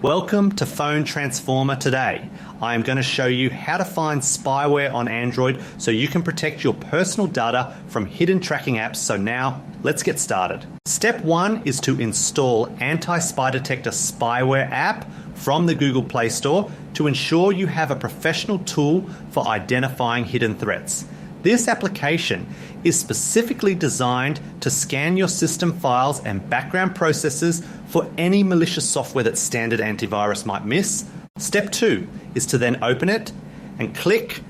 Welcome to Phone Transformer today. I am going to show you how to find spyware on Android so you can protect your personal data from hidden tracking apps. So now, let's get started. Step 1 is to install Anti-Spy Detector Spyware app from the Google Play Store to ensure you have a professional tool for identifying hidden threats. This application is specifically designed to scan your system files and background processes for any malicious software that standard antivirus might miss. Step 2 is to then open it and click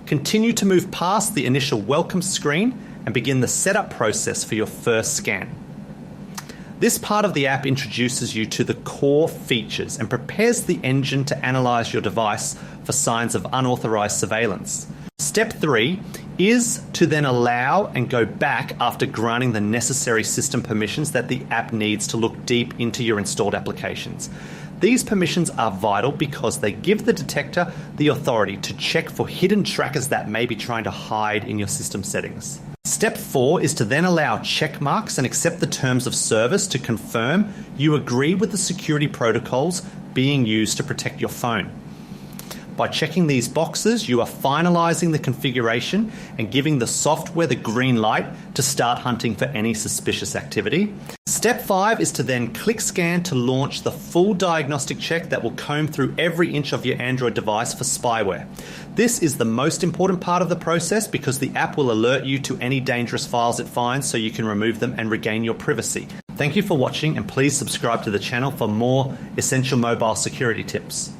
Continue to move past the initial welcome screen and begin the setup process for your first scan. This part of the app introduces you to the core features and prepares the engine to analyze your device for signs of unauthorized surveillance. Step 3 is to then allow and go back after granting the necessary system permissions that the app needs to look deep into your installed applications. These permissions are vital because they give the detector the authority to check for hidden trackers that may be trying to hide in your system settings. Step 4 is to then allow check marks and accept the terms of service to confirm you agree with the security protocols being used to protect your phone. By checking these boxes, you are finalizing the configuration and giving the software the green light to start hunting for any suspicious activity. Step 5 is to then click scan to launch the full diagnostic check that will comb through every inch of your Android device for spyware. This is the most important part of the process because the app will alert you to any dangerous files it finds so you can remove them and regain your privacy. Thank you for watching, and please subscribe to the channel for more essential mobile security tips.